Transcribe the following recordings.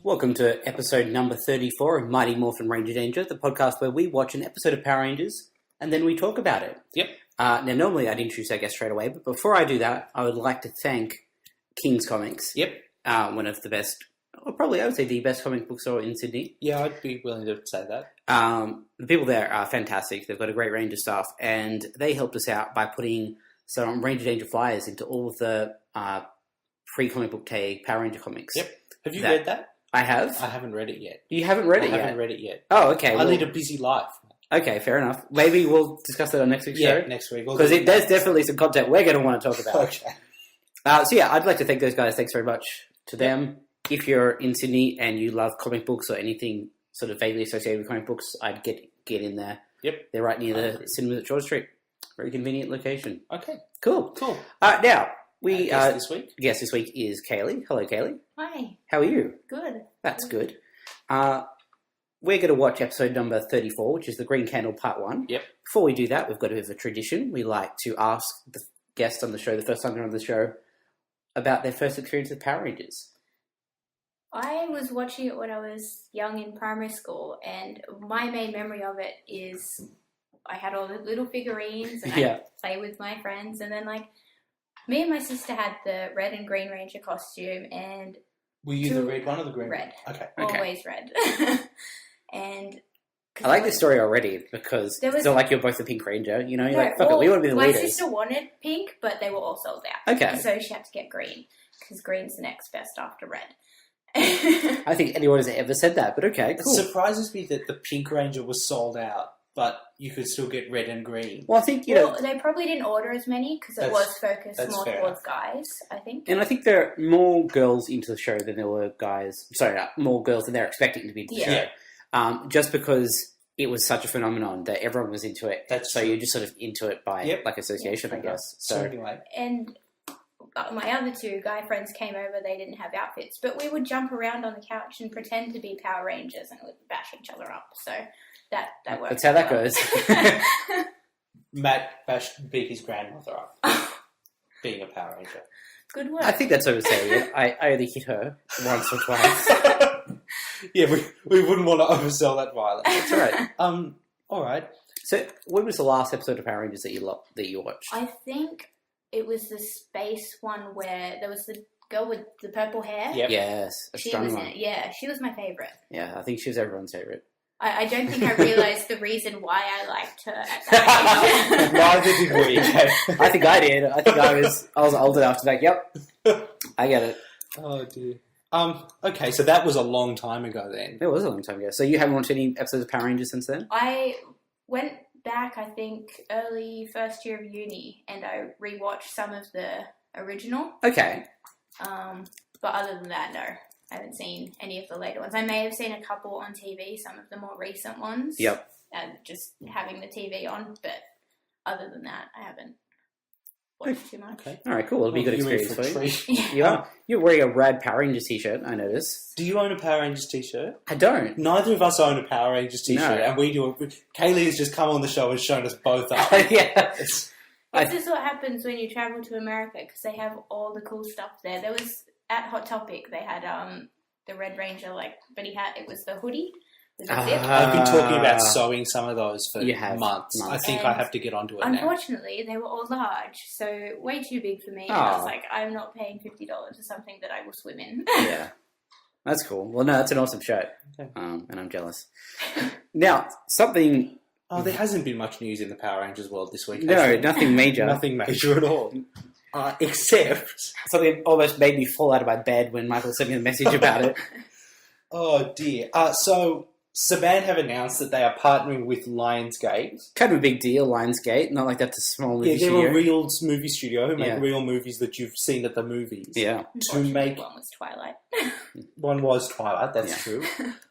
Welcome to episode number 34 of Mighty Morphin Ranger Danger, the podcast where we watch an episode of Power Rangers and then we talk about it. Yep. Now, normally I'd introduce our guest straight away, but before I do that, I would like to thank King's Comics. Yep. One of the best, or probably I would say the best comic book store in Sydney. Yeah, I'd be willing to say that. The people there are fantastic. They've got a great range of stuff, and they helped us out by putting some Ranger Danger flyers into all of the pre-comic book tag Power Ranger comics. Yep. Have you read that? I have. I haven't read it yet. You haven't read it yet? I haven't read it yet. Oh, okay. I lead a busy life. Okay, fair enough. Maybe we'll discuss that on next week's show. Yeah, next week. Because there's definitely some content we're going to want to talk about. Okay. So yeah, I'd like to thank those guys. Thanks very much to them. If you're in Sydney and you love comic books or anything sort of vaguely associated with comic books, I'd get in there. Yep. They're right near the cinemas at George Street. Very convenient location. Okay. Cool. Cool. Now, this week? Guest this week is Kaley. Hello, Kaley. Hi. How are you? Good. That's good. We're going to watch episode number 34, which is the Green Candle Part 1. Yep. Before we do that, we've got a bit of a tradition. We like to ask the guests on the show, the first time they're on the show, about their first experience with Power Rangers. I was watching it when I was young in primary school, and my main memory of it is I had all the little figurines, and I'd play with my friends, and then, me and my sister had the red and green Ranger costume, and... Were you the red one or the green red. one? Okay. Always red. And... I like this story already, because it's not like you're both the Pink Ranger, you know? You're like, fuck it, we want to be the leaders. My sister wanted pink, but they were all sold out. Okay. So she had to get green, because green's the next best after red. I think anyone has ever said that, but okay, cool. It surprises me that the Pink Ranger was sold out, but you could still get red and green. Well, I think, they probably didn't order as many because it was focused more towards guys, I think. And I think there are more girls into the show than there were guys. Sorry, more girls than they're expecting to be into the show. Yeah. Just because it was such a phenomenon that everyone was into it. So you're just sort of into it by association, I guess. So anyway. And my other two guy friends came over, they didn't have outfits, but we would jump around on the couch and pretend to be Power Rangers and would bash each other up. So that worked. That's how that goes. Matt beat his grandmother up being a Power Ranger. Good work. I think that's overselling it. I only hit her once or twice. Yeah, we wouldn't want to oversell that violence. That's right. All right. So, when was the last episode of Power Rangers that you watched? I think it was the space one where there was the girl with the purple hair. Yep. Yes, she was in it. Yeah, she was my favourite. Yeah, I think she was everyone's favourite. I don't think I realised the reason why I liked her at that age. Neither did we. I think I did. I think I was old enough to be like, yep, I get it. Oh, dear. Okay, so that was a long time ago then. It was a long time ago. So you haven't watched any episodes of Power Rangers since then? I went back, I think, early first year of uni, and I rewatched some of the original. Okay. But other than that, no. I haven't seen any of the later ones. I may have seen a couple on TV, some of the more recent ones. Yep. Just having the TV on, but other than that, I haven't watched too much. Okay. All right, cool. It'll be a good experience for you. Yeah. You're wearing a rad Power Rangers t-shirt, I notice. Do you own a Power Rangers t-shirt? I don't. Neither of us own a Power Rangers t-shirt, and we do. Kaylee has just come on the show and shown us both up. Yeah. This is what happens when you travel to America, because they have all the cool stuff there. There was, at Hot Topic, they had the Red Ranger, but it was the hoodie with the zip. I've been talking about sewing some of those for months. I think I have to get onto it now. Unfortunately, they were all large, so way too big for me. And I was like, I'm not paying $50 for something that I will swim in. Yeah. That's cool. Well, no, that's an awesome shirt. Okay. And I'm jealous. Now, something... Oh, there hasn't been much news in the Power Rangers world this week. No, nothing major. Nothing major at all. Except... Something almost made me fall out of my bed when Michael sent me a message about it. Oh, dear. So, Saban have announced that they are partnering with Lionsgate. Kind of a big deal, Lionsgate. Not like that's a small movie studio. Yeah, they're a real movie studio who make real movies that you've seen at the movies. Yeah. One was Twilight. One was Twilight, that's true.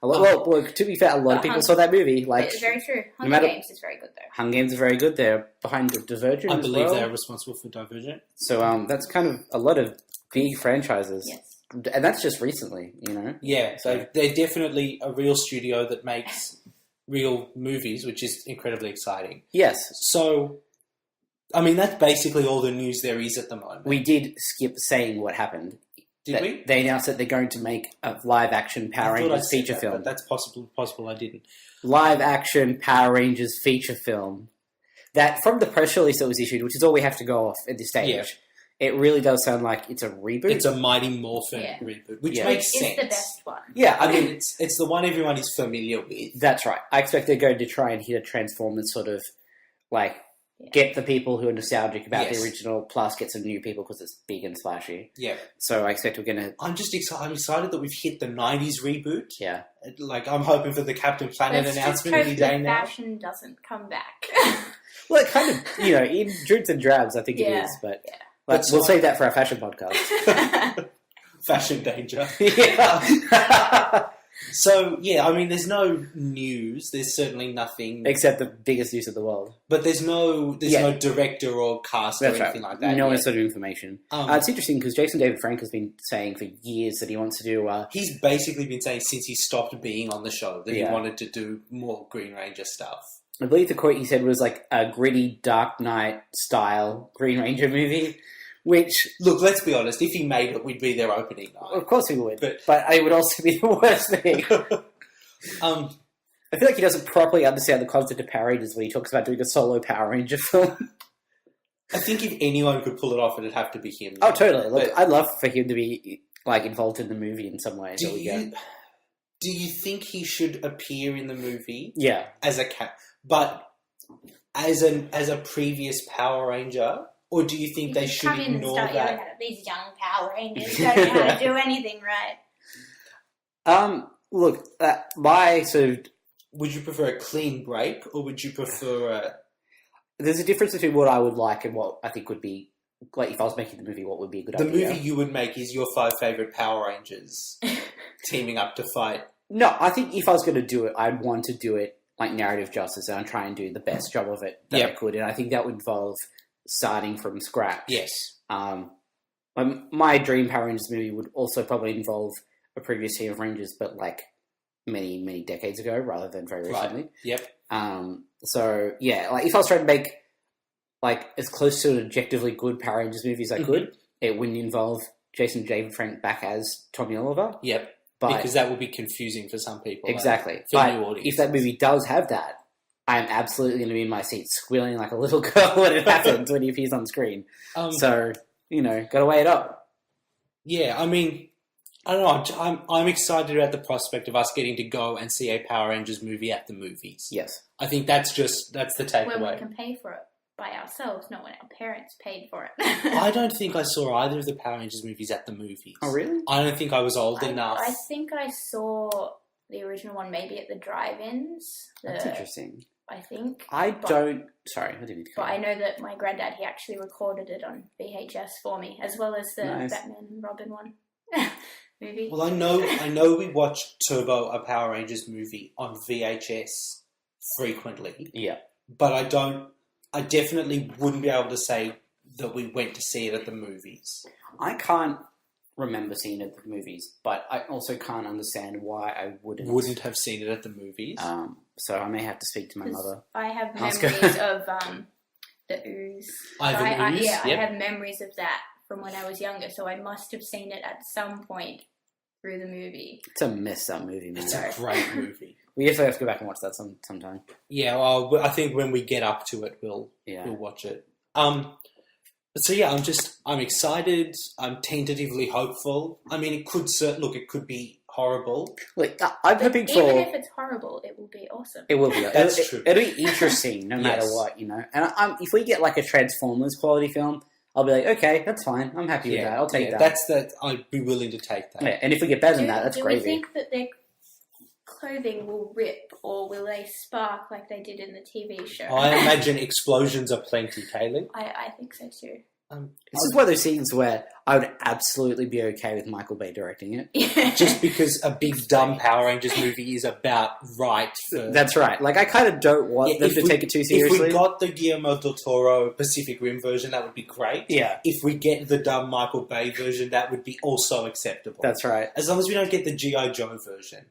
Well, look, to be fair, a lot of people saw that movie. It's very true. Hunger Games is very good, though. Hunger Games is very good. They're behind Divergent I believe they're responsible for Divergent. So that's kind of a lot of big franchises. Yes. And that's just recently, you know? Yeah, so they're definitely a real studio that makes real movies, which is incredibly exciting. Yes. So, I mean, that's basically all the news there is at the moment. We did skip saying what happened They announced that they're going to make a live-action Power Rangers feature film. But that's possible I didn't. Live-action Power Rangers feature film. That, from the press release that was issued, which is all we have to go off at this stage, it really does sound like it's a reboot. It's a Mighty Morphin reboot, which makes sense. It's the best one. Yeah, I mean, it's the one everyone is familiar with. That's right. I expect they're going to try and hit a Transformers sort of, get the people who are nostalgic about the original, plus get some new people because it's big and splashy. Yeah. So I expect we're going to... I'm excited that we've hit the 90s reboot. Yeah. I'm hoping for the Captain Planet announcement any day now. Fashion doesn't come back. Well, it kind of, in dribs and drabs, I think it is, but... Yeah. We'll save that for our fashion podcast. Fashion danger. Yeah. So, I mean, there's no news. There's certainly nothing... Except the biggest news of the world. But there's no director or cast or anything like that. No sort of information. It's interesting because Jason David Frank has been saying for years that he wants to do... he's basically been saying since he stopped being on the show that he wanted to do more Green Ranger stuff. I believe the quote he said was a gritty Dark Knight style Green Ranger movie. Which... Look, let's be honest. If he made it, we'd be there opening night. Of course we would. But it would also be the worst thing. I feel like he doesn't properly understand the concept of Power Rangers when he talks about doing a solo Power Ranger film. I think if anyone could pull it off, it'd have to be him. Oh, totally. Look, I'd love for him to be involved in the movie in some way. Do you think he should appear in the movie? Yeah. As a but as a previous Power Ranger? Or do you think they should ignore that? Yelling at these young Power Rangers don't know how to do anything right. Look, my sort of... Would you prefer a clean break, or would you prefer a... There's a difference between what I would like and what I think would be... if I was making the movie, what would be a good idea? The movie you would make is your 5 favourite Power Rangers teaming up to fight. No, I think if I was going to do it, I'd want to do it narrative justice and try and do the best job of it that I could. And I think that would involve... starting from scratch. Yes. My dream Power Rangers movie would also probably involve a previous team of Rangers, but many, many decades ago rather than very recently. Right. Yep. If I was trying to make as close to an objectively good Power Rangers movie as I could, it wouldn't involve Jason David Frank back as Tommy Oliver. Yep. Because that would be confusing for some people. Exactly. For new audiences. If that movie does have that, I'm absolutely going to be in my seat squealing like a little girl when it happens, when he appears on screen. Got to weigh it up. Yeah, I mean, I don't know. I'm excited about the prospect of us getting to go and see a Power Rangers movie at the movies. Yes. I think that's the takeaway. When we can pay for it by ourselves, not when our parents paid for it. I don't think I saw either of the Power Rangers movies at the movies. Oh, really? I don't think I was old enough. I think I saw the original one maybe at the drive-ins. That's interesting. I think. Sorry, I didn't mean to. But I know that my granddad, he actually recorded it on VHS for me, as well as the Batman and Robin one movie. Well, I know we watched Turbo, a Power Rangers movie, on VHS frequently. Yeah. But I definitely wouldn't be able to say that we went to see it at the movies. I can't remember seeing it at the movies, but I also can't understand why I wouldn't have seen it at the movies. So I may have to speak to my mother. I have memories of the ooze. I have memories of that from when I was younger, so I must have seen it at some point through the movie. It's a messed up movie, man. It's a great movie. We definitely have to go back and watch that sometime. Yeah, well, I think when we get up to it, we'll watch it. So yeah, I'm excited. I'm tentatively hopeful. I mean, it could be horrible. Look, I'm hoping for... Even if it's horrible, it will be awesome. It will be. That's true. It'll be interesting no matter what, And if we get a Transformers quality film, I'll be like, okay, that's fine. I'm happy with that. I'll take that. I'd be willing to take that. Yeah, and if we get better than that, that's gravy. Do we think that their clothing will rip, or will they spark like they did in the TV show? I imagine explosions are plenty, Kaley. I think so too. This is one of those scenes where I would absolutely be okay with Michael Bay directing it. Just because a big dumb Power Rangers movie is about That's right. I kind of don't want them to take it too seriously. If we got the Guillermo del Toro Pacific Rim version, that would be great. Yeah. If we get the dumb Michael Bay version, that would be also acceptable. That's right. As long as we don't get the G.I. Joe version.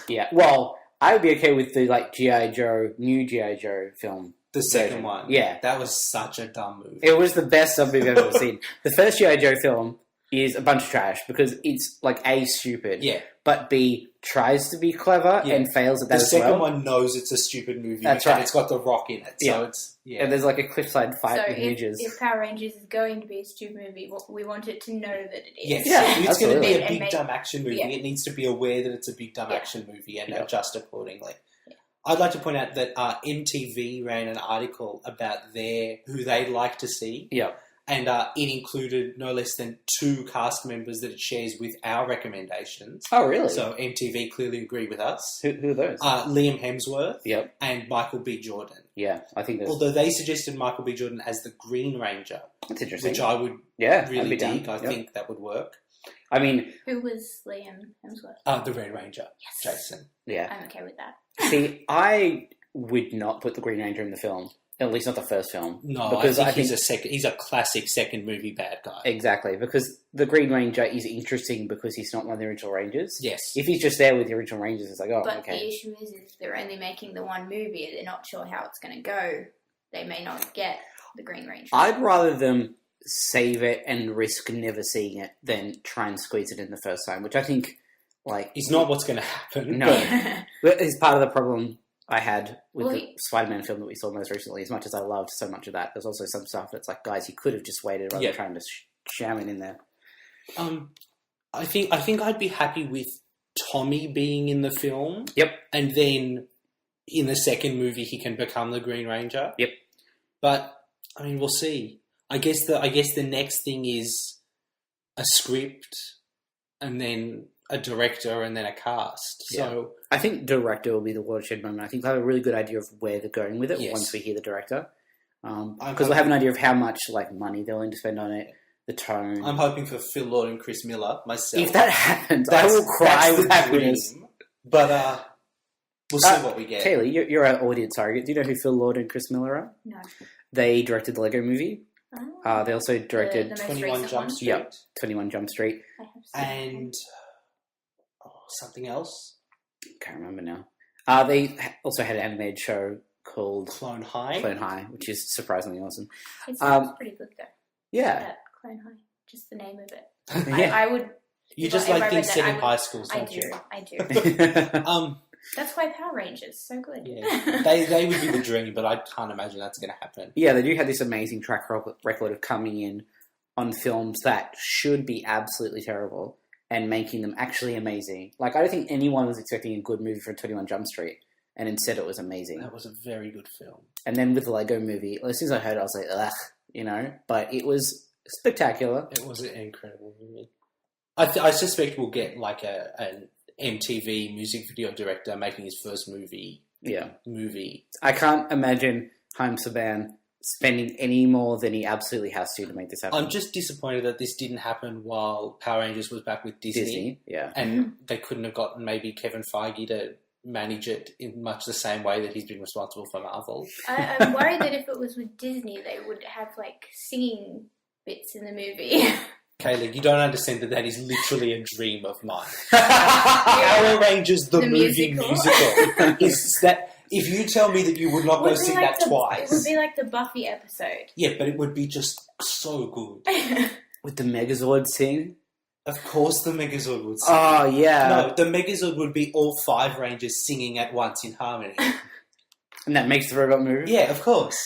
Yeah. Well, I would be okay with the G.I. Joe, new G.I. Joe film. The second one. Yeah. That was such a dumb movie. It was the best movie I've ever seen. The first G.I. Joe film is a bunch of trash because it's like A, stupid, Yeah. but B, tries to be clever and fails at that as well. The second one knows it's a stupid movie. That's right. It's got The Rock in it, so it's and there's like a cliffside fight with ninjas. If Power Rangers is going to be a stupid movie, we want it to know that it is. Yes. Yeah, if it's going to be a And big dumb action movie, it needs to be aware that it's a big dumb action movie and adjust accordingly. Yeah. I'd like to point out that MTV ran an article about who they'd like to see. Yeah. And it included no less than 2 cast members that it shares with our recommendations. Oh, really? So MTV clearly agree with us. Who are those? Liam Hemsworth. Yep. And Michael B. Jordan. Yeah, I think that's... Although they suggested Michael B. Jordan as the Green Ranger. That's interesting. Which I would really dig. I think that would work. I mean... Who was Liam Hemsworth? The Red Ranger. Yes. Jason. Yeah. I'm okay with that. See, I would not put the Green Ranger in the film. At least not the first film. No, because I think he's a classic second movie bad guy. Exactly, because the Green Ranger is interesting because he's not one of the original Rangers. Yes. If he's just there with the original Rangers, it's like, oh, but okay. But the issue is they're only making the one movie. They're not sure how it's going to go. They may not get the Green Ranger. I'd rather them save it and risk never seeing it than try and squeeze it in the first time, which I think, like... It's not what's going to happen. No. But it's part of the problem I had with the Spider-Man film that we saw most recently. As much as I loved so much of that, there's also some stuff that's like, guys, you could have just waited rather than trying to sham it in there. I think I'd be happy with Tommy being in the film. Yep. And then in the second movie he can become the Green Ranger. Yep. But I mean, we'll see. I guess the next thing is a script and then a director and then a cast. So I think director will be the watershed moment. I think they'll have a really good idea of where they're going with it once we hear the director. Because we'll have an idea of how much money they're willing to spend on it, the tone. I'm hoping for Phil Lord and Chris Miller myself. If that happens, I will cry with happiness. But we'll see what we get. Kaley, you're our audience target. Do you know who Phil Lord and Chris Miller are? No. They directed the Lego Movie. Oh. They also directed 21 Jump Street. Yep, 21 Jump Street. And something else. Can't remember now. They also had an animated show called Clone High. Clone High, which is surprisingly awesome. It sounds pretty good though. Yeah. Clone High. Just the name of it. Yeah. I would... You just like things set in high schools, don't you? I do. That's why Power Rangers so good. Yeah. They would be the dream, but I can't imagine that's going to happen. Yeah, they do have this amazing track record of coming in on films that should be absolutely terrible and making them actually amazing. Like, I don't think anyone was expecting a good movie for 21 Jump Street, and instead it was amazing. That was a very good film. And then with the Lego Movie, as soon as I heard it, I was like, ugh, but it was spectacular. It was an incredible movie. I suspect we'll get like an MTV music video director making his first movie. Yeah. Movie. I can't imagine Haim Saban spending any more than he absolutely has to make this happen. I'm just disappointed that this didn't happen while Power Rangers was back with Disney. Yeah. And they couldn't have gotten maybe Kevin Feige to manage it in much the same way that he's been responsible for Marvel. I'm worried that if it was with Disney, they would have singing bits in the movie. Kaley, you don't understand that is literally a dream of mine. Power Rangers, the movie musical. Is that... If you tell me that you would not go see that twice... It would be like the Buffy episode. Yeah, but it would be just so good. With the Megazord scene? Of course the Megazord would sing. Oh, yeah. No, the Megazord would be all 5 Rangers singing at once in harmony. And that makes the robot move? Yeah, of course.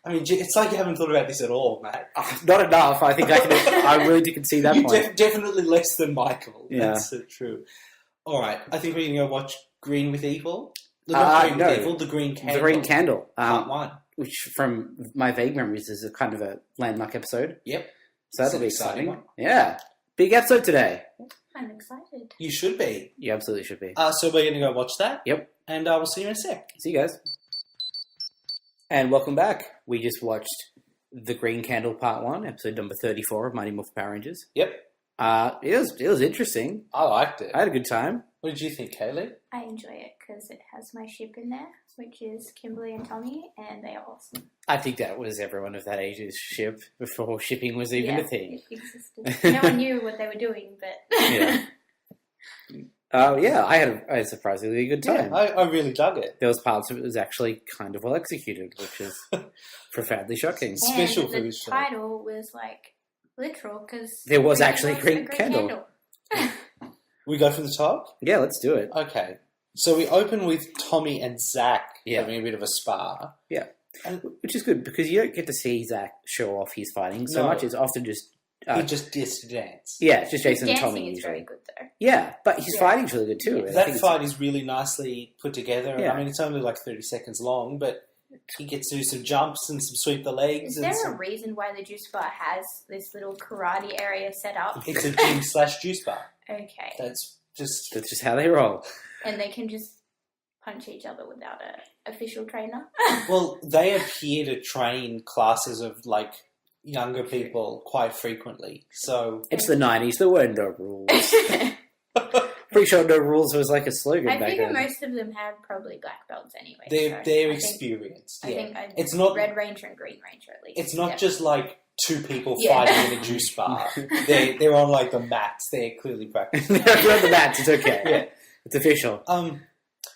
I mean, it's like you haven't thought about this at all, Matt. Not enough. I think I really can see that point. Definitely less than Michael. Yeah. That's true. All right, I think we're going to go watch Green with Evil. The Green Candle. The Green Candle. Part 1. Which, from my vague memories, is a kind of a landmark episode. Yep. So that'll be exciting. One. Yeah. Big episode today. I'm excited. You should be. You absolutely should be. So we're going to go watch that. Yep. And we'll see you in a sec. See you guys. And welcome back. We just watched The Green Candle Part 1, episode number 34 of Mighty Morphin Power Rangers. Yep. It was interesting. I liked it. I had a good time. What did you think, Kaley? I enjoy it because it has my ship in there, which is Kimberly and Tommy, and they are awesome. I think that was everyone of that age's ship before shipping was even a thing. It existed. No one knew what they were doing, but... Yeah. I had a surprisingly good time. Yeah, I really dug it. There was parts of it that was actually kind of well executed, which is profoundly shocking. And Special for the this show. title was literal, because there was actually a green candle. We go from the top? Yeah, let's do it. Okay. So we open with Tommy and Zach having a bit of a spar. Yeah. Which is good, because you don't get to see Zach show off his fighting so much. It's often just... he just gets to dance. Yeah, it's just Jason and Tommy. Dancing is very good, though. Yeah, but his fighting's really good, too. Yeah. That fight is really nicely put together. Yeah. I mean, it's only like 30 seconds long, but he gets to do some jumps and some sweep the legs. Is there a reason why the juice bar has this little karate area set up? It's a gym/juice bar. Okay. That's just how they roll. And they can just punch each other without an official trainer? Well, they appear to train classes of, like, younger people quite frequently. So it's the 90s. There were no rules. Pretty sure no rules was like a slogan back then. I figure most of them have probably black belts anyway. They're experienced. I think it's not Red Ranger and Green Ranger at least. It's not just like two people fighting in a juice bar. They're on like the mats. They're clearly practicing. They're on the mats. It's okay. Yeah, it's official.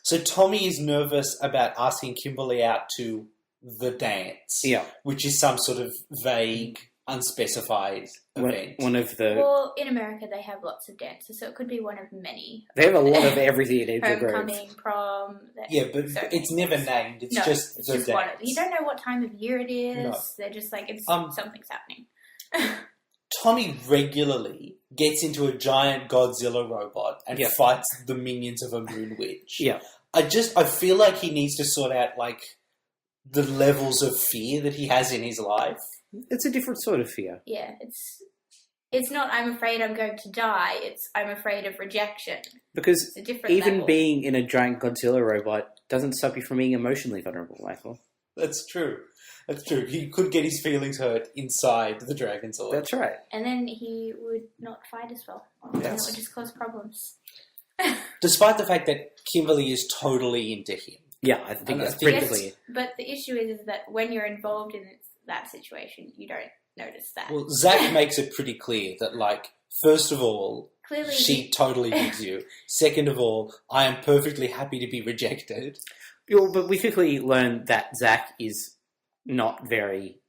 So Tommy is nervous about asking Kimberly out to the dance. Yeah, which is some sort of vague, unspecified event. Well, in America they have lots of dances, so it could be one of many. They have a lot of everything in Angel Grove. Homecoming, prom. Yeah, but it's never named. It's just the dance. One of, you don't know what time of year it is. No. They're just like, it's something's happening. Tommy regularly gets into a giant Godzilla robot and fights the minions of a moon witch. Yeah. I feel like he needs to sort out, like, the levels of fear that he has in his life. It's a different sort of fear. Yeah, it's not I'm afraid I'm going to die, it's I'm afraid of rejection. Because even being in a giant Godzilla robot doesn't stop you from being emotionally vulnerable, Michael. That's true. That's true. He could get his feelings hurt inside the Dragonzord. That's right. And then he would not fight as well. And it would just cause problems. Despite the fact that Kimberly is totally into him. Yeah, I think that's pretty clear. But the issue is that when you're involved in that situation, you don't notice that. Well, Zach makes it pretty clear that, like, first of all, clearly she totally digs you. Second of all, I am perfectly happy to be rejected. Well, but we quickly learn that Zach is not very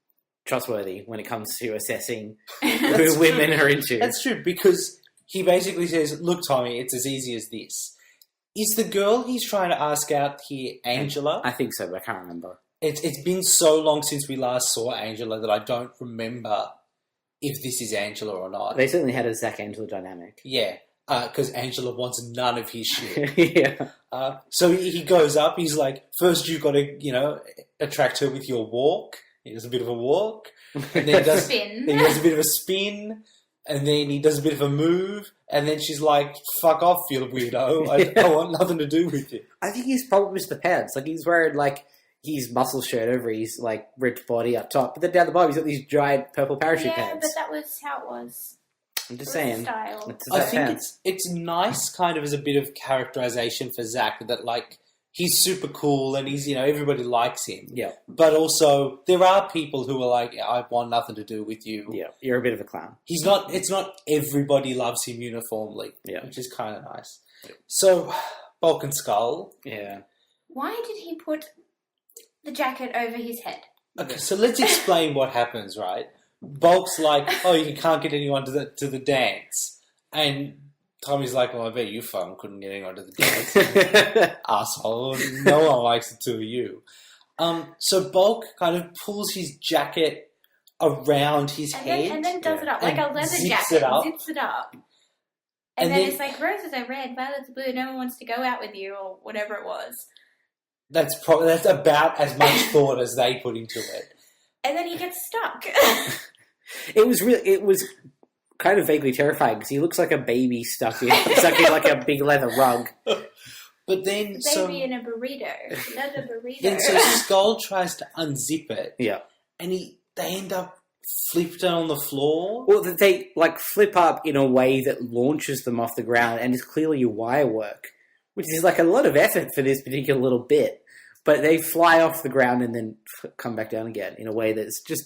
trustworthy when it comes to assessing who women are into. That's true, because he basically says, look, Tommy, it's as easy as this. Is the girl he's trying to ask out here Angela? I think so, but I can't remember. It's been so long since we last saw Angela that I don't remember if this is Angela or not. They certainly had a Zach-Angela dynamic. Yeah, because Angela wants none of his shit. Yeah. So he goes up, he's like, first you've got to, attract her with your walk. He does a bit of a walk. And then he does a bit of a spin. And then he does a bit of a move, and then she's like, fuck off, you weirdo. I want nothing to do with you. I think his problem is the pants. Like, he's wearing, like, his muscle shirt over his, like, ripped body up top. But then down the bottom, he's got these giant purple parachute pants. Yeah, but that was how it was. I'm just saying. Style. I think it's nice kind of as a bit of characterization for Zach that, like, he's super cool and he's, everybody likes him. Yeah. But also, there are people who are like, I want nothing to do with you. Yeah. You're a bit of a clown. It's not everybody loves him uniformly. Yeah. Which is kind of nice. Yeah. So, Bulk and Skull. Yeah. Why did he put the jacket over his head? Okay, so let's explain what happens, right? Bulk's like, oh, you can't get anyone to the dance. And Tommy's like, well, I bet you fucking couldn't get anyone to the dance. Asshole. No one likes the two of you. So Bulk kind of pulls his jacket around his head. And then does it up. Like a leather jacket. Zips it up. And then it's like, roses are red, violets are blue, no one wants to go out with you, or whatever it was. That's about as much thought as they put into it. And then he gets stuck. It was kind of vaguely terrifying because he looks like a baby stuck in like a big leather rug. But then baby in a burrito, leather burrito. Then so Skull tries to unzip it. Yeah, and they end up flipped on the floor. Well, they like flip up in a way that launches them off the ground and is clearly wire work, which is like a lot of effort for this particular little bit. But they fly off the ground and then come back down again in a way that's just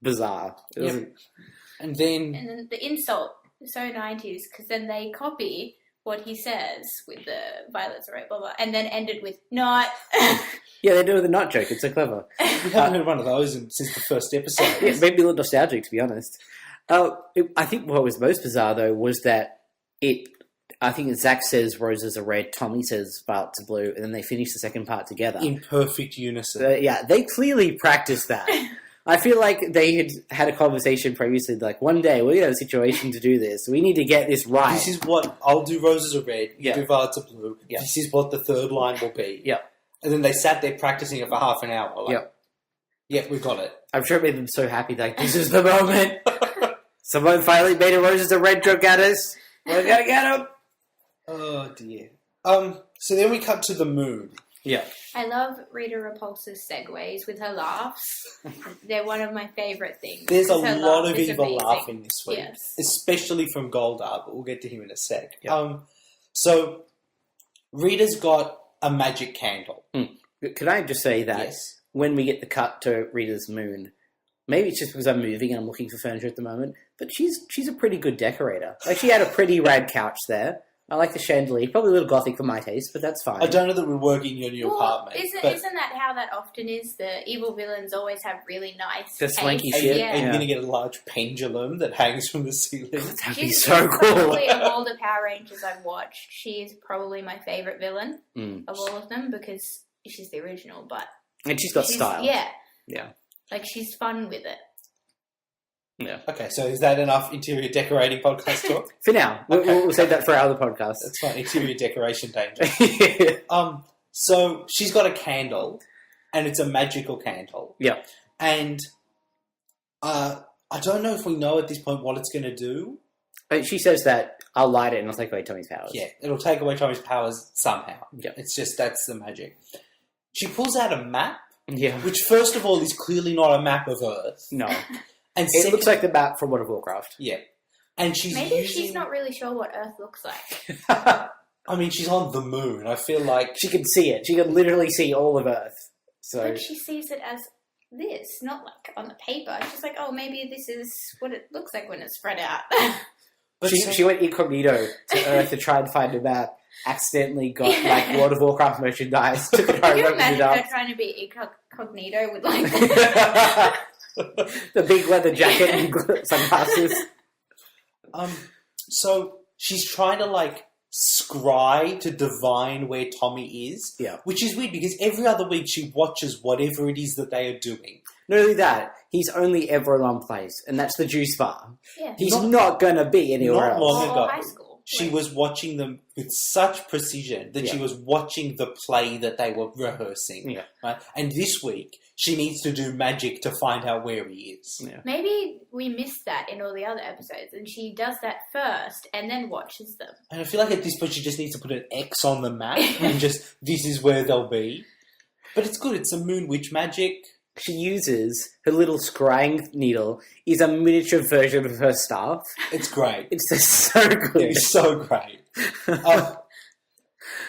bizarre. And then the insult is so 90s because then they copy what he says with the violets, right, blah, blah, and then end it with not. Yeah, they do the not joke. It's so clever. We haven't heard one of those since the first episode. Yeah, it made me a little nostalgic, to be honest. I think what was most bizarre, though, was that I think Zach says roses are red, Tommy says violets are blue, and then they finish the second part together. In perfect unison. Yeah, they clearly practiced that. I feel like they had a conversation previously, like, one day we're going to have a situation to do this. We need to get this right. This is what, I'll do roses are red, you do violets are blue. Yeah. This is what the third line will be. Yeah. And then they sat there practicing it for half an hour. Like, yeah, we got it. I'm sure it made them so happy, like, this is the moment. Someone finally made a roses are red joke at us. We're going to get them. Oh, dear. So then we cut to the moon. Yeah. I love Rita Repulsa's segues with her laughs. They're one of my favourite things. There's a lot of evil laughing this week. Yes. Especially from Goldar, but we'll get to him in a sec. Yep. So, Rita's got a magic candle. Can I just say that when we get the cut to Rita's moon, maybe it's just because I'm moving and I'm looking for furniture at the moment, but she's a pretty good decorator. Like, she had a pretty rad couch there. I like the chandelier. Probably a little gothic for my taste, but that's fine. I don't know that we're working in your new apartment. Isn't that how that often is? The evil villains always have really nice the swanky shit. Yeah. And you're going to get a large pendulum that hangs from the ceiling. That'd be so cool. Probably of all the Power Rangers I've watched, she is probably my favourite villain of all of them because she's the original. And she's got style. Yeah. Yeah. Like, she's fun with it. Yeah. Okay, so is that enough interior decorating podcast talk? For now. Okay. We'll save that for our other podcast. That's fine. Interior decoration danger. So she's got a candle, and it's a magical candle. Yeah. And I don't know if we know at this point what it's going to do. She says that I'll light it and I'll take away Tommy's powers. Yeah, it'll take away Tommy's powers somehow. Yeah. It's just, that's the magic. She pulls out a map, which first of all is clearly not a map of Earth. No. And it looks like the map from World of Warcraft. Yeah. And she's not really sure what Earth looks like. I mean, she's on the moon. I feel like... She can see it. She can literally see all of Earth. So But she sees it as this, not like on the paper. She's like, oh, maybe this is what it looks like when it's spread out. But she went incognito to Earth to try and find a map. Accidentally got like World of Warcraft merchandise. Took it home, Can you opened imagine it up. her trying to be incognito with like... The big leather jacket and sunglasses. So she's trying to like scry to divine where Tommy is. Yeah. Which is weird because every other week she watches whatever it is that they are doing. Not only that, he's only ever in one place, and that's the juice bar. Yeah. He's not going to be anywhere else. Not long ago. High school. She was watching them with such precision that she was watching the play that they were rehearsing. Yeah. Right? And this week, she needs to do magic to find out where he is. Yeah. Maybe we missed that in all the other episodes, and she does that first and then watches them. And I feel like at this point, she just needs to put an X on the map and just, this is where they'll be. But it's good. It's a moon witch magic. She uses her little scrying needle is a miniature version of her staff. It's great. It's just so good. It's so great.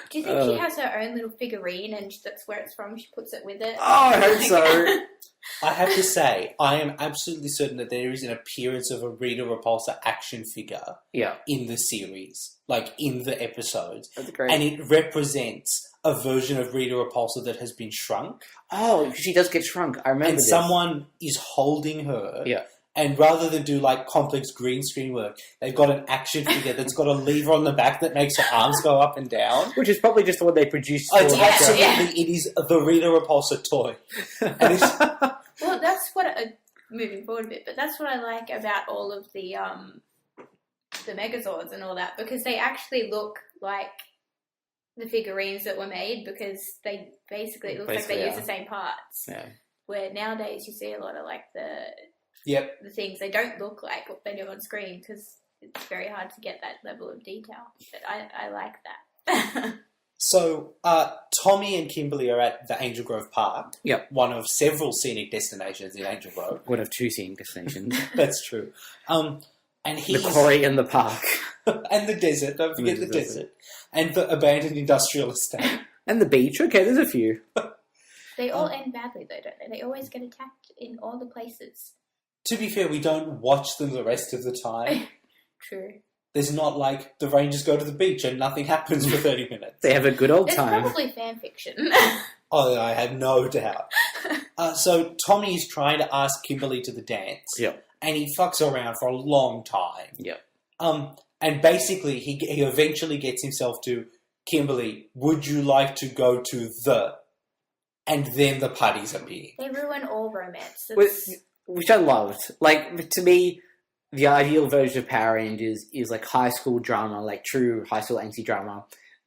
Do you think she has her own little figurine and that's where it's from? She puts it with it? Oh, I hope so. I have to say, I am absolutely certain that there is an appearance of a Rita Repulsa action figure in the series, like in the episodes. That's great. And it represents a version of Rita Repulsa that has been shrunk. Oh, she does get shrunk. I remember this. Someone is holding her. Yeah. And rather than do like complex green screen work, they've got an action figure that's got a lever on the back that makes her arms go up and down. Which is probably just the one they produced. It's absolutely, it is the Rita Repulsa toy. And it's, well, that's what, moving forward a bit, but that's what I like about all of the Megazords and all that, because they actually look like the figurines that were made, because they basically, it looks like they use the same parts. Yeah. Where nowadays you see a lot of like the things, they don't look like what they do on screen because it's very hard to get that level of detail. But I like that. So, Tommy and Kimberly are at the Angel Grove Park. Yep. One of several scenic destinations in Angel Grove. One of two scenic destinations. That's true. And he's... The quarry and the park. And the desert. Don't forget the desert. And the abandoned industrial estate. And the beach. Okay, there's a few. They all end badly, though, don't they? They always get attacked in all the places. To be fair, we don't watch them the rest of the time. True. There's not like the Rangers go to the beach and nothing happens for 30 minutes. They have a good old time. It's probably fan fiction. Oh, I have no doubt. So Tommy is trying to ask Kimberly to the dance. Yep. and he fucks around for a long time. Yeah. And basically, he eventually gets himself to, Kimberly, would you like to go to the... And then the putties appear. They ruin all romance. Which I loved. Like, to me, the ideal version of Power Rangers is like high school drama, like true high school angsty drama,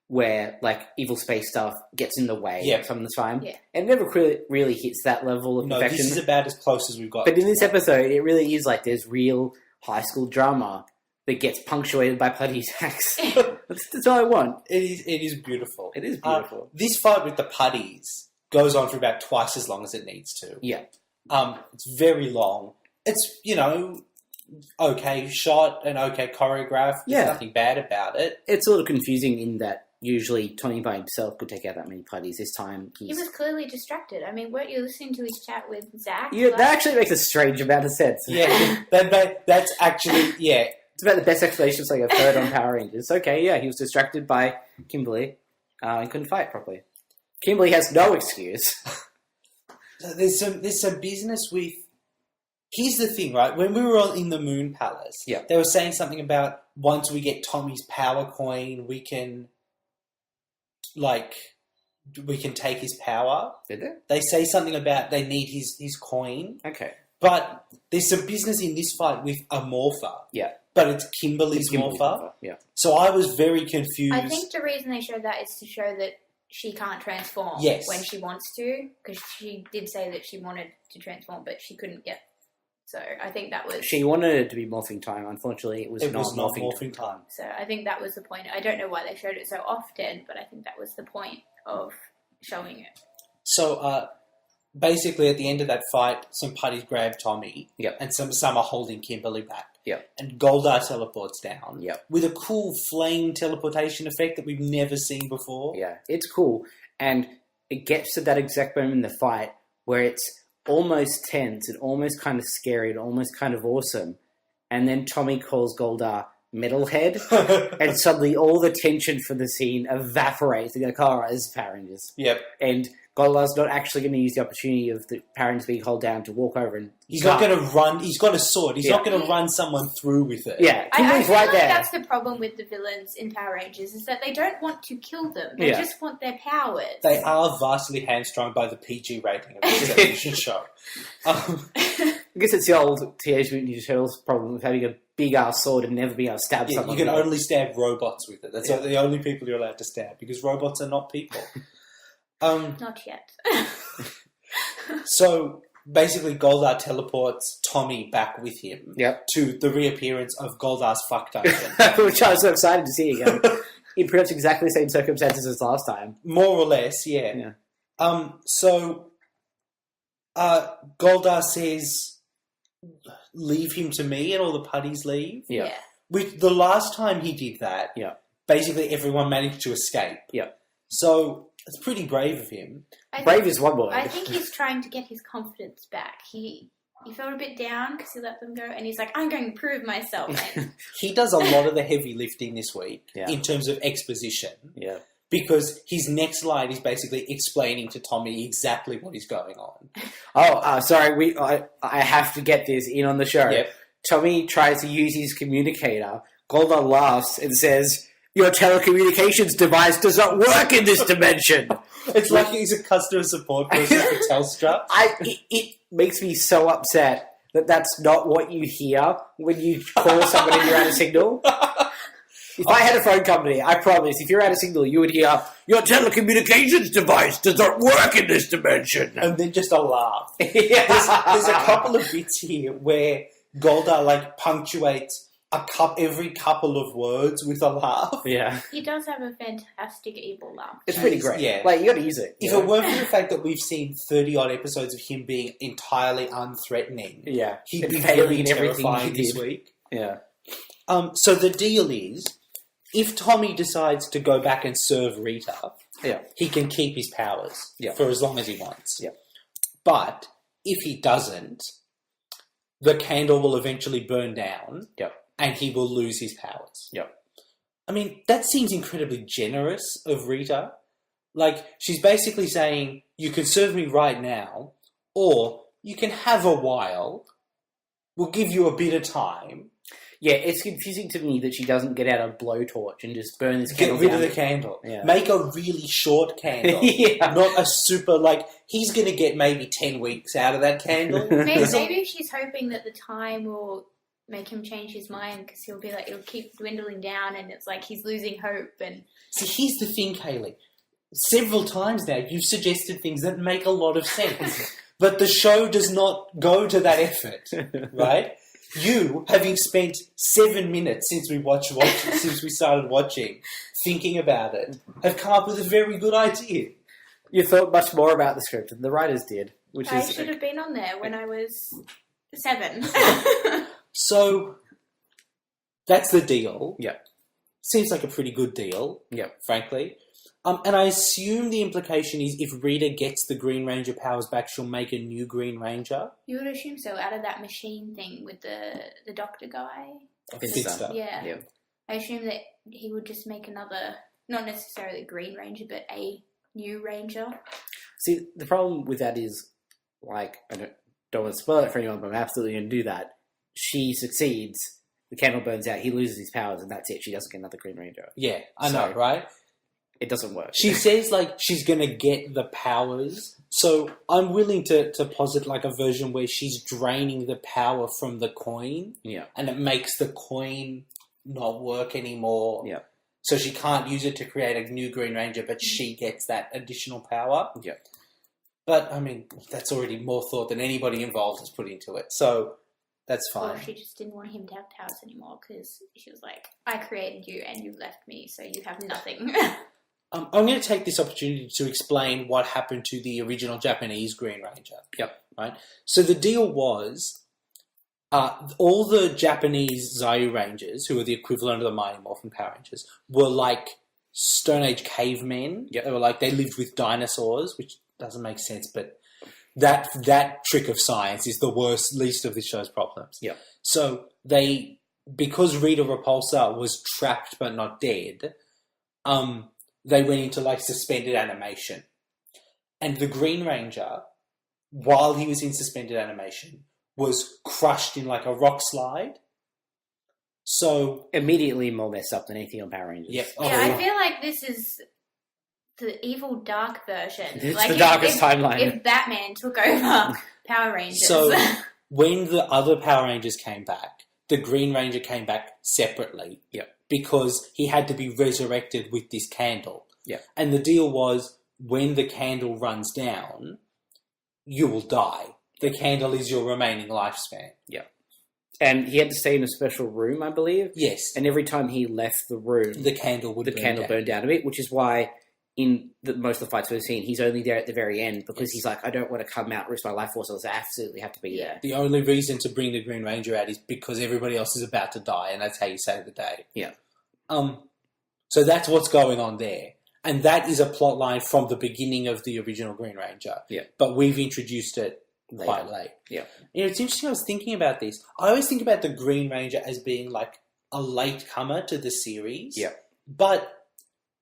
where like evil space stuff gets in the way some of the time. Yeah. And it never really hits that level of perfection. This is about as close as we've got. But in this episode, it really is like there's real high school drama that gets punctuated by putty attacks. That's all I want. It is beautiful. It is beautiful. This fight with the putties goes on for about twice as long as it needs to. Yeah. It's very long. It's, okay shot and okay choreographed. There's nothing bad about it. It's a little confusing in that usually Tommy by himself could take out that many putties. This time he was clearly distracted. I mean, weren't you listening to his chat with Zach? Yeah, that actually makes a strange amount of sense. Yeah, that's actually, It's about the best explanation I've heard on Power Rangers. Okay, yeah, he was distracted by Kimberly and couldn't fight properly. Kimberly has no excuse. There's some business with... Here's the thing, right? When we were all in the Moon Palace, they were saying something about once we get Tommy's power coin, we can take his power. Did they? They say something about they need his coin. Okay. But there's some business in this fight with a morpher. Yeah. But it's Kimberly's morpher. Yeah. So I was very confused. I think the reason they showed that is to show that she can't transform when she wants to, because she did say that she wanted to transform, but she couldn't get. So I think that was... She wanted it to be morphing time. Unfortunately, it was not morphing time. So I think that was the point. I don't know why they showed it so often, but I think that was the point of showing it. So basically at the end of that fight, some putties grab Tommy and some are holding Kimberly back. Yep. And Goldar teleports down with a cool flame teleportation effect that we've never seen before. Yeah, it's cool. And it gets to that exact moment in the fight where it's almost tense and almost kind of scary and almost kind of awesome. And then Tommy calls Goldar Metalhead and suddenly all the tension for the scene evaporates. They're like, all right, this is Power Rangers. Yep. And Goldar's not actually going to use the opportunity of the Power Rangers being held down to walk over and... He's not going to run. He's got a sword. He's not going to run someone through with it. Yeah, I feel like that's the problem with the villains in Power Rangers, is that they don't want to kill them. They just want their powers. They are vastly hamstrung by the PG rating of this television show. I guess it's the old Teenage Mutant Ninja Turtles problem of having a big-ass sword and never being able to stab someone. You can only stab robots with it. That's the only people you're allowed to stab, because robots are not people. Not yet. So basically, Goldar teleports Tommy back with him to the reappearance of Goldar's fuck dungeon, which I was so excited to see again. In pretty much exactly the same circumstances as last time, more or less. Yeah. So Goldar says, "Leave him to me," and all the putties leave. Yeah. With the last time he did that, basically everyone managed to escape. Yeah. So it's pretty brave of him. Brave is one word. I think he's trying to get his confidence back. He felt a bit down because he let them go, and he's like, I'm going to prove myself. He does a lot of the heavy lifting this week in terms of exposition. Yeah. Because his next line is basically explaining to Tommy exactly what is going on. Sorry, I have to get this in on the show. Yep. Tommy tries to use his communicator. Goldar laughs and says, "Your telecommunications device does not work in this dimension." It's like he's a customer support person for Telstra. It makes me so upset that that's not what you hear when you call someone and you're out of signal. If I had a phone company, I promise, if you're out of signal, you would hear, "Your telecommunications device does not work in this dimension." And then just a laugh. There's a couple of bits here where Goldar punctuates every couple of words with a laugh. Yeah. He does have a fantastic evil laugh. It's pretty great. Yeah. You gotta use it. If it weren't for the fact that we've seen 30-odd episodes of him being entirely unthreatening, he'd be very terrifying this week. Yeah. So the deal is, if Tommy decides to go back and serve Rita, he can keep his powers for as long as he wants. Yeah. But if he doesn't, the candle will eventually burn down. Yep. And he will lose his powers. Yep. I mean, that seems incredibly generous of Rita. She's basically saying, you can serve me right now, or you can have a while, we'll give you a bit of time. Yeah, it's confusing to me that she doesn't get out a blowtorch and just burn this candle. Get rid of the candle. Yeah. Make a really short candle. Not a super, he's going to get maybe 10 weeks out of that candle. Maybe she's hoping that the time will make him change his mind because he'll keep dwindling down and it's like he's losing hope. And see, here's the thing, Kaley. Several times now, you've suggested things that make a lot of sense. But the show does not go to that effort, right? You, having spent 7 minutes since we started watching, thinking about it, have come up with a very good idea. You thought much more about the script than the writers did. I should have been on there when I was 7. So, that's the deal. Yeah. Seems like a pretty good deal. Yeah. Frankly. And I assume the implication is if Rita gets the Green Ranger powers back, she'll make a new Green Ranger. You would assume so, out of that machine thing with the doctor guy. Finster. Yeah. I assume that he would just make another, not necessarily Green Ranger, but a new Ranger. See, the problem with that is, I don't want to spoil it for anyone, but I'm absolutely going to do that. She succeeds, the candle burns out, he loses his powers, and that's it. She doesn't get another Green Ranger. Yeah, I know, right? It doesn't work. She says, she's going to get the powers. So I'm willing to posit, a version where she's draining the power from the coin. Yeah. And it makes the coin not work anymore. Yeah. So she can't use it to create a new Green Ranger, but she gets that additional power. Yeah. But, that's already more thought than anybody involved has put into it. So that's fine. Or she just didn't want him to have powers anymore because she was like, I created you and you left me, so you have nothing. I'm going to take this opportunity to explain what happened to the original Japanese Green Ranger. Yep. Right? So the deal was all the Japanese Zyurangers, who are the equivalent of the Mighty Morphin Power Rangers, were like Stone Age cavemen. Yep. They were they lived with dinosaurs, which doesn't make sense, but that trick of science is the least of the show's problems. Yeah. So because Rita Repulsa was trapped but not dead, they went into suspended animation. And the Green Ranger, while he was in suspended animation, was crushed in a rock slide. So immediately more messed up than anything on Power Rangers. Yeah, I feel like this is the evil dark version. It's the darkest timeline. If Batman took over Power Rangers. So when the other Power Rangers came back, the Green Ranger came back separately. Yeah. Because he had to be resurrected with this candle. Yeah. And the deal was, when the candle runs down, you will die. The candle is your remaining lifespan. Yeah. And he had to stay in a special room, I believe. Yes. And every time he left the room, the candle burned down a bit, which is why in most of the fights we've seen, he's only there at the very end because he's like, I don't want to come out, risk my life force, so I absolutely have to be there. The only reason to bring the Green Ranger out is because everybody else is about to die, and that's how you save the day. Yeah. So that's what's going on there. And that is a plot line from the beginning of the original Green Ranger. Yeah. But we've introduced it quite late. Yeah. It's interesting, I was thinking about this. I always think about the Green Ranger as being a late comer to the series. Yeah. But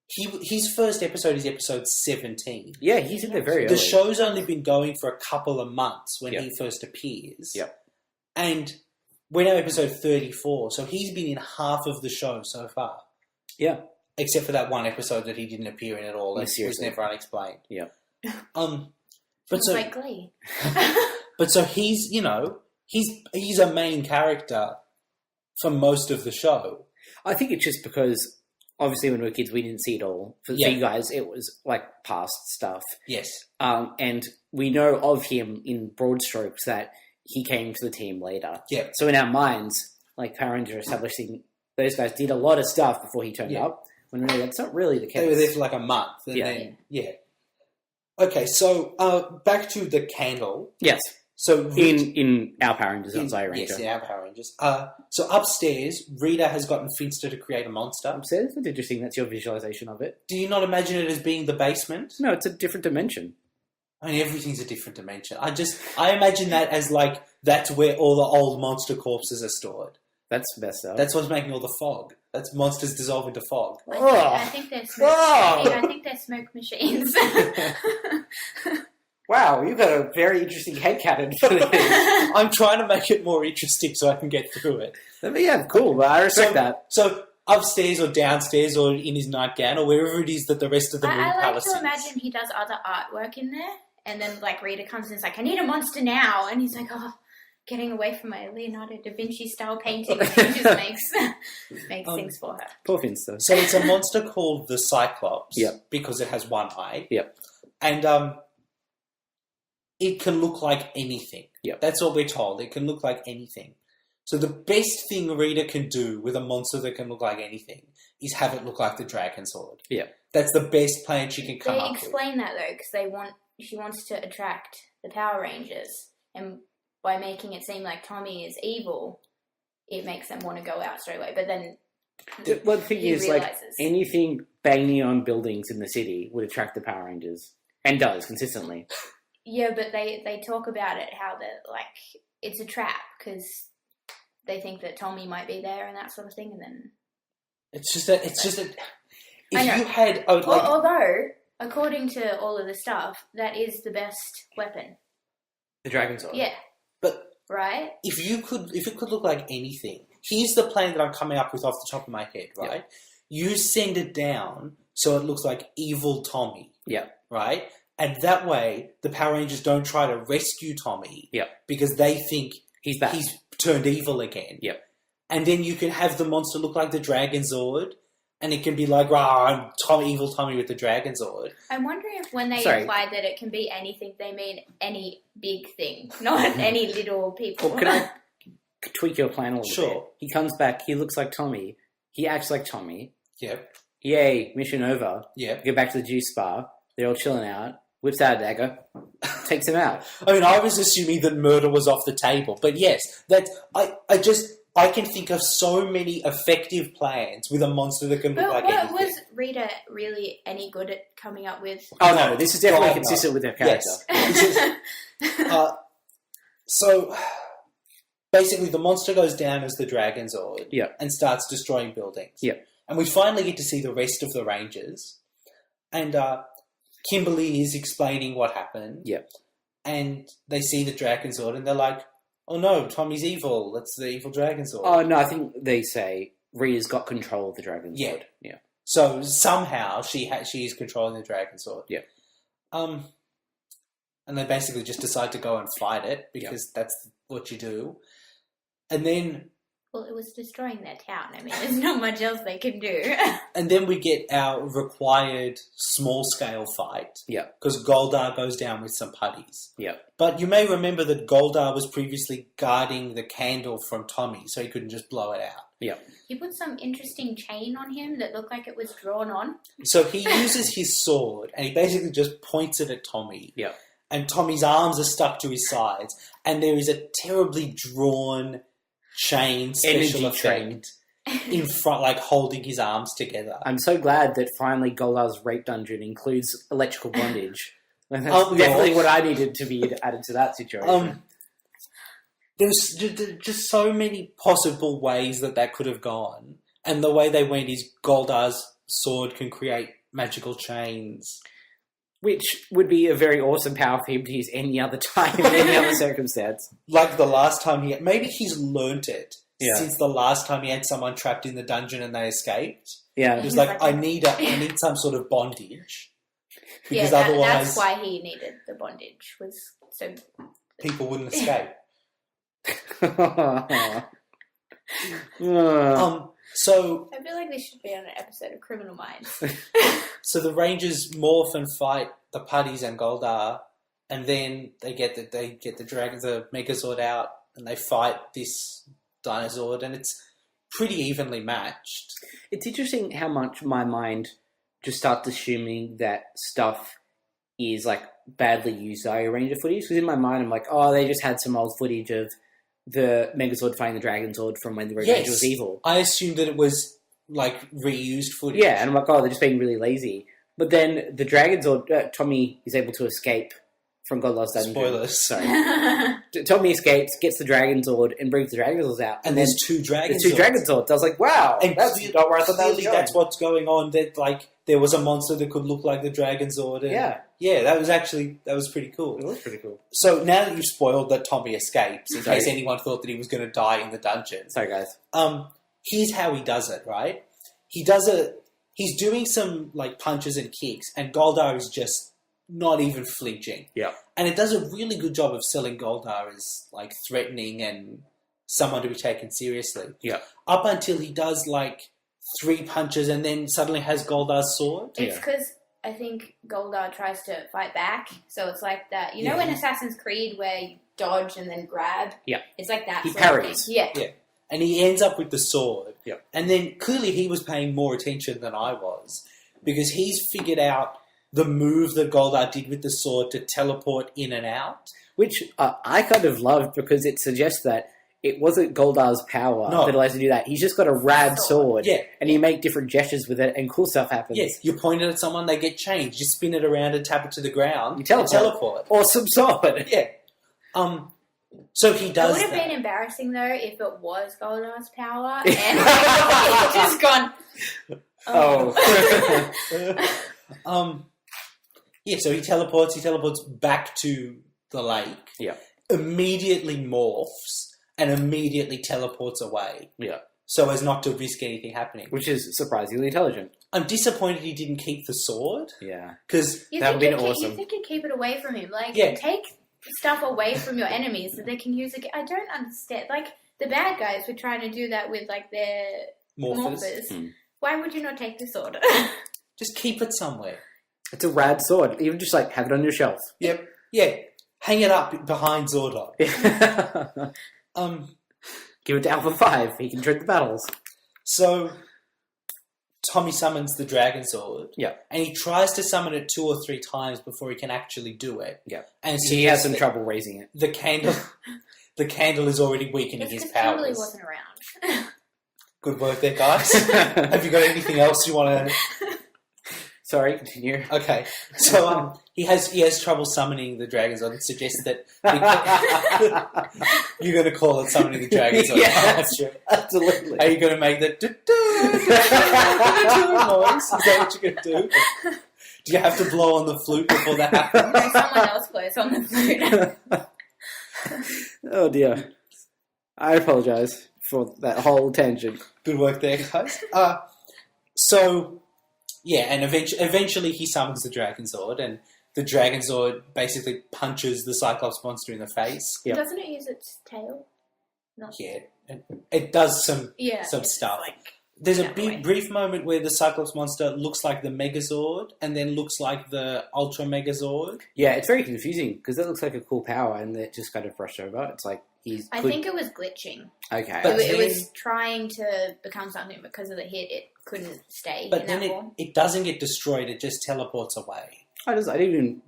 his first episode is episode 17. Yeah, he's in there very early. The show's only been going for a couple of months when he first appears. Yeah. And we're now episode 34, so he's been in half of the show so far. Yeah. Except for that one episode that he didn't appear in at all. It was never unexplained. Yeah. But so, like Glee. But so he's, he's a main character for most of the show. I think it's just because, obviously, when we were kids, we didn't see it all. For you guys, it was, past stuff. Yes. And we know of him in broad strokes that he came to the team later. Yeah. So in our minds, Power Ranger establishing those guys did a lot of stuff before he turned up, when really that's not really the case. They were there for a month. And then. Okay, so back to the candle. Yes. So in our Power Rangers, not Zyuranger. Yes, in our Power Rangers. So upstairs, Rita has gotten Finster to create a monster. Upstairs? That's interesting. That's your visualization of it. Do you not imagine it as being the basement? No, it's a different dimension. I mean, everything's a different dimension. I imagine that as that's where all the old monster corpses are stored. That's messed up. That's what's making all the fog. That's monsters dissolve into fog. I think they're smoke. I think they're smoke machines. Wow, you've got a very interesting headcanon for this. I'm trying to make it more interesting so I can get through it. Yeah, cool. But I respect that. So upstairs or downstairs or in his nightgown or wherever it is that the rest of the moon palace is. I like to imagine he does other artwork in there, and then like Rita comes and is like, I need a monster now, and he's like, oh, getting away from my Leonardo da Vinci style painting. He just makes things for her. Poor Finster. So it's a monster called the Cyclops. Yep. Because it has one eye. Yep. And it can look like anything. Yep. That's what we're told. It can look like anything. So the best thing Rita can do with a monster that can look like anything is have it look like the Dragonzord. Yeah. That's the best plan she can come up with. They explain that though, because she wants to attract the Power Rangers, and by making it seem like Tommy is evil, it makes them want to go out straight away. But then the thing is, like, anything banging on buildings in the city would attract the Power Rangers, and does consistently. Yeah, but they talk about it, how it's a trap, because they think that Tommy might be there and that sort of thing, and then although according to all of the stuff, that is the best weapon. The Dragonzord. Yeah. But right? If it could look like anything, here's the plan that I'm coming up with off the top of my head, right? Yeah. You send it down so it looks like evil Tommy. Yeah. Right? And that way, the Power Rangers don't try to rescue Tommy. Yeah. Because they think he's back. He's turned evil again. Yep. And then you can have the monster look like the Dragonzord, and it can be like, I'm evil Tommy with the Dragonzord. I'm wondering if when they imply that it can be anything, they mean any big thing, not any little people. Well, can I tweak your plan a little bit? Sure. He comes back, he looks like Tommy, he acts like Tommy. Yep. Yay, mission over. Yep. Go back to the juice bar, they're all chilling out, whips out a dagger, takes him out. I mean, I was assuming that murder was off the table, but yes, I can think of so many effective plans with a monster that can look like anything. Was Rita really any good at coming up with? Oh no, this is definitely consistent with her character. Yes. So basically, the monster goes down as the Dragonzord, and starts destroying buildings. Yep. And we finally get to see the rest of the Rangers, and Kimberly is explaining what happened. Yep. And they see the Dragonzord, and they're like, oh no, Tommy's evil. That's the evil Dragonzord. Oh no, I think they say Rita's got control of the Dragonzord. Yeah. So somehow she is controlling the Dragonzord. Yeah. And they basically just decide to go and fight it because that's what you do. And then... Well, it was destroying their town. I mean, there's not much else they can do. And then we get our required small-scale fight. Yeah. Because Goldar goes down with some putties. Yeah. But you may remember that Goldar was previously guarding the candle from Tommy, so he couldn't just blow it out. Yeah. He put some interesting chain on him that looked like it was drawn on. So he uses his sword, and he basically just points it at Tommy. Yeah. And Tommy's arms are stuck to his sides, and there is a terribly drawn... chain special effect in front, like holding his arms together. I'm so glad that finally Goldar's rape dungeon includes electrical bondage. That's definitely what I needed to be added to that situation. There's just so many possible ways that could have gone, and the way they went is Goldar's sword can create magical chains. Which would be a very awesome power for him to use any other time, in any other circumstance. Like the last time maybe he's learnt it since the last time he had someone trapped in the dungeon and they escaped. Yeah. He's like, I need some sort of bondage. Because that's otherwise... why he needed the bondage, was so... people wouldn't escape. So I feel like this should be on an episode of Criminal Minds. So the Rangers morph and fight the Putties and Goldar, and then they get the Megazord out, and they fight this Dinozord, and it's pretty evenly matched. It's interesting how much my mind just starts assuming that stuff is like badly used Zyuranger footage. Because in my mind, I'm like, oh, they just had some old footage of the Megazord fighting the Dragonzord from when the Ranger was evil. I assumed that it was like reused footage. Yeah, and I'm like, oh, they're just being really lazy. But then the Dragonzord, Tommy is able to escape from Goldar's dungeon. Spoilers. Sorry. Tommy escapes, gets the Dragonzord, and brings the Dragonzords out. And there's two Dragonzords. There's two Dragonzords. I was like, wow. And that's not where I thought that was going. That's what's going on. That, like, there was a monster that could look like the Dragonzord. And yeah, that was pretty cool. It was pretty cool. So now that you've spoiled that Tommy escapes, in case anyone thought that he was going to die in the dungeon. Sorry, guys. Here's how he does it, right? He's doing some, like, punches and kicks, and Goldar is just not even flinching. Yeah. And it does a really good job of selling Goldar as, like, threatening and someone to be taken seriously. Yeah. Up until he does, like, 3 punches and then suddenly has Goldar's sword. It's because I think Goldar tries to fight back. So it's like that. You know in Assassin's Creed where you dodge and then grab? Yeah. It's like that. He parries. Yeah. And he ends up with the sword. Yeah. And then clearly he was paying more attention than I was, because he's figured out the move that Goldar did with the sword to teleport in and out. Which I kind of loved, because it suggests that it wasn't Goldar's power that allows you to do that. He's just got a rad sword. Yeah. And you make different gestures with it and cool stuff happens. Yes, you point it at someone, they get changed. You spin it around and tap it to the ground. You teleport. Awesome sword. Yeah. So he does. It would have been embarrassing though if it was Goldar's power and it's just gone. Yeah, so he teleports back to the lake. Yeah. Immediately morphs and immediately teleports away. Yeah. So as not to risk anything happening. Which is surprisingly intelligent. I'm disappointed he didn't keep the sword. Yeah. Because that would be awesome. You think you'd keep it away from him. Like, take stuff away from your enemies so they can use it. I don't understand. Like, the bad guys were trying to do that with, like, their morphers. Why would you not take the sword? Just keep it somewhere. It's a rad sword. Even just, like, have it on your shelf. Yep. Yeah. Hang it up behind Zordon. Give it to Alpha 5. He can tread the battles. So, Tommy summons the Dragonzord. Yeah. And he tries to summon it 2 or 3 times before he can actually do it. Yeah. And he has some trouble raising it. The candle is already weakening his powers. Kimberly wasn't around. Good work there, guys. Have you got anything else you want to... Sorry, continue. Okay. So he has trouble summoning the Dragonzord and suggests that you're going to call it summoning the Dragonzord. Yeah, absolutely. Are you going to make the noise? Is that what you're going to do? Do you have to blow on the flute before that happens? No, someone else plays on the flute. Oh dear. I apologise for that whole tangent. Good work there, guys. Yeah, and eventually he summons the Dragonzord, and the Dragonzord basically punches the Cyclops monster in the face. Yep. Doesn't it use its tail? Yeah, it does some stuff. Like, there's a brief moment where the Cyclops monster looks like the Megazord, and then looks like the Ultra Megazord. Yeah, it's very confusing, because it looks like a cool power, and it just kind of brushed over. It's like I think it was glitching. Okay. But it was trying to become something because of the hit. It couldn't stay in that form. But it doesn't get destroyed. It just teleports away. I didn't even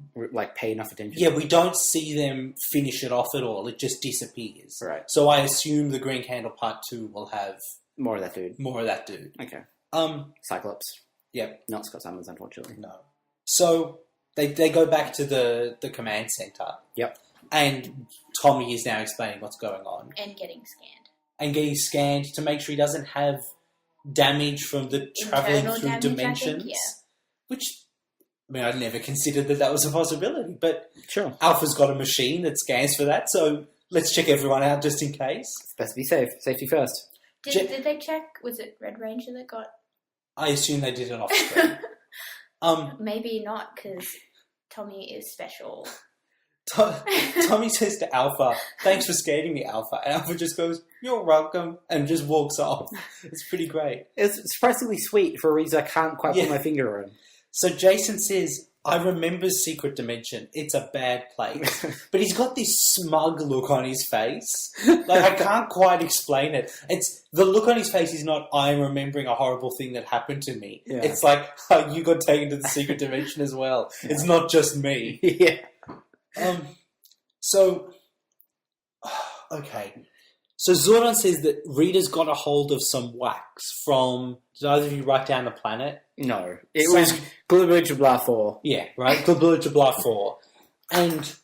pay enough attention. Yeah, we don't see them finish it off at all. It just disappears. Right. So I assume the Green Candle Part 2 will have more of that dude. Okay. Cyclops. Yep. Not Scott Summers, unfortunately. No. So they go back to the command center. Yep. And Tommy is now explaining what's going on. And getting scanned. And getting scanned to make sure he doesn't have damage from the traveling through dimensions. I think, Which, I mean, I'd never considered that was a possibility. But sure. Alpha's got a machine that scans for that, so let's check everyone out just in case. It's best to be safe. Safety first. Did they check? Was it Red Ranger that got... I assume they did it off screen. Maybe not, because Tommy is special. Tommy says to Alpha, "Thanks for scanning me, Alpha." And Alpha just goes, "You're welcome," and just walks off. It's pretty great. It's surprisingly sweet for a reason I can't quite put my finger on. So Jason says, "I remember Secret Dimension. It's a bad place." But he's got this smug look on his face. Like, I can't quite explain it. It's the look on his face is not, "I'm remembering a horrible thing that happened to me." Yeah. It's like, "Oh, you got taken to the Secret Dimension as well." Yeah. It's not just me. Yeah. Okay. So Zordon says that Rita's got a hold of some wax from... Did either of you write down the planet? No. It was Glubberjabla 4. Yeah, right? Glubberjabla 4. And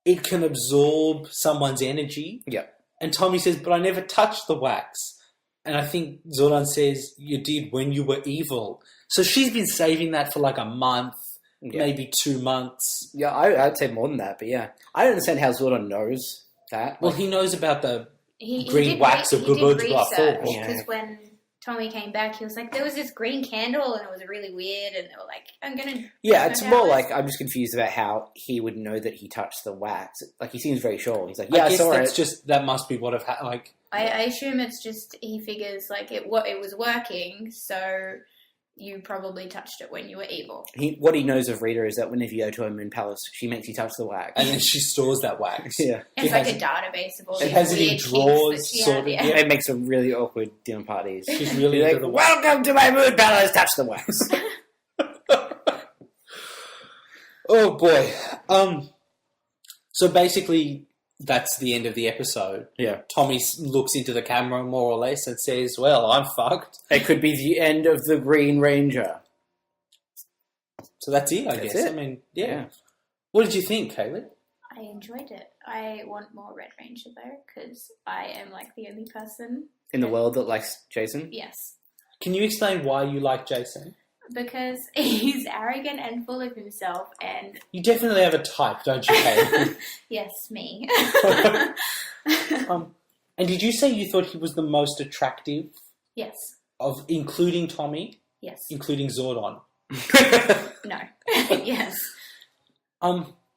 it can absorb someone's energy. Yeah. And Tommy says, but I never touched the wax. And I think Zordon says, you did when you were evil. So she's been saving that for like a month, maybe 2 months. Yeah, I'd say more than that, but yeah. I don't understand how Zordon knows that. Well, he knows about the green wax of Godzilla. Because when Tommy came back, he was like, there was this green candle and it was really weird, and they were like, I'm gonna... Yeah, it's more like, I'm just confused about how he would know that he touched the wax. Like, he seems very sure. He's like, yeah, I saw it. That must be what have happened, like... I assume it's just, he figures, like, it was working, so you probably touched it when you were evil. What he knows of Rita is that whenever you go to a moon palace, she makes you touch the wax. And then she stores that wax. Yeah. It's like a database of all these It has it in drawers, sort of. Yeah. It makes some really awkward dinner parties. She's really like, welcome to my moon palace, touch the wax. Oh, boy. So basically... That's the end of the episode. Yeah. Tommy looks into the camera more or less and says, well, I'm fucked. It could be the end of the Green Ranger. So that's it, I guess. It. I mean, yeah. What did you think, Kaley? I enjoyed it. I want more Red Ranger, though, because I am, like, the only person... In the world that likes Jason? Yes. Can you explain why you like Jason? Because he's arrogant and full of himself, and... You definitely have a type, don't you, Kaley? Yes, me. And did you say you thought he was the most attractive? Yes. Of including Tommy? Yes. Including Zordon? No. Yes.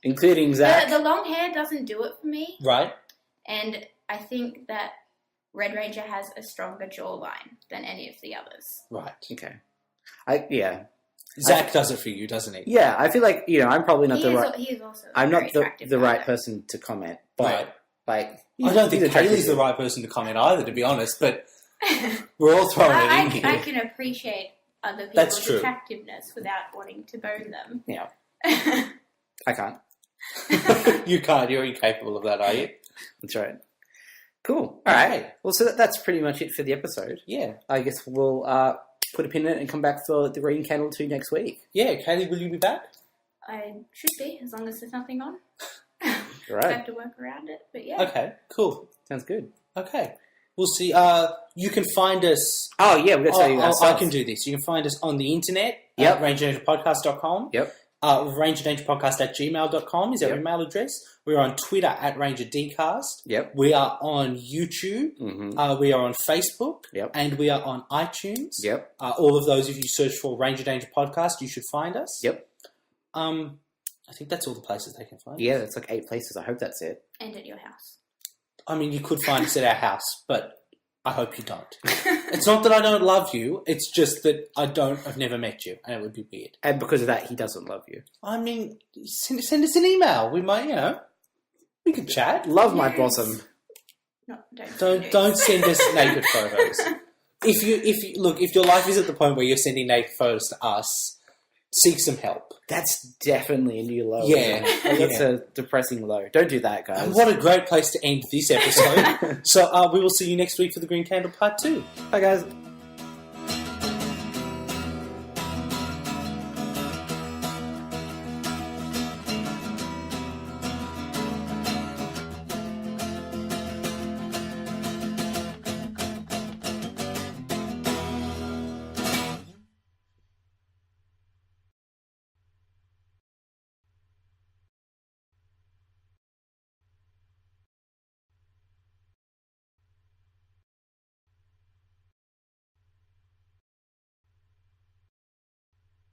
Including Zach? The long hair doesn't do it for me. Right. And I think that Red Ranger has a stronger jawline than any of the others. Right. Okay. Zach does it for you, doesn't he? Yeah, I feel like, I'm probably not He is also I'm not the guy, right person to comment. But, right. I don't think Kaley's the right person to comment either, to be honest, but we're all throwing it in here. I can appreciate other people's attractiveness without wanting to bone them. Yeah. I can't. You can't. You're incapable of that, are you? That's right. Cool. All right. Well, so that's pretty much it for the episode. Yeah. I guess we'll put a pin in it and come back for the Green Candle 2 next week. Yeah. Kaley, will you be back? I should be, as long as there's nothing on. Right. I have to work around it, but yeah. Okay. Cool. Sounds good. Okay. We'll see. You can find us... Oh, yeah. We've got to tell you I can do this. You can find us on the internet at rangerdangerpodcast.com. Yep. rangerdangerpodcast@gmail.com is our email address. We're on Twitter at RangerDcast. Yep. We are on YouTube. Mm-hmm. We are on Facebook. Yep. And we are on iTunes. Yep. All of those, if you search for Ranger Danger Podcast, you should find us. Yep. I think that's all the places they can find us. Yeah, that's like 8 places. I hope that's it. And at your house. I mean, you could find us at our house, but I hope you don't. It's not that I don't love you. It's just that I've never met you, and it would be weird. And because of that, he doesn't love you. I mean, send us an email. We might, we could chat. Love my bosom. No, don't send us naked photos. If your life is at the point where you're sending naked photos to us, seek some help. That's definitely a new low. Yeah. That's a depressing low. Don't do that, guys. And what a great place to end this episode. So we will see you next week for the Green Candle Part 2. Bye, guys.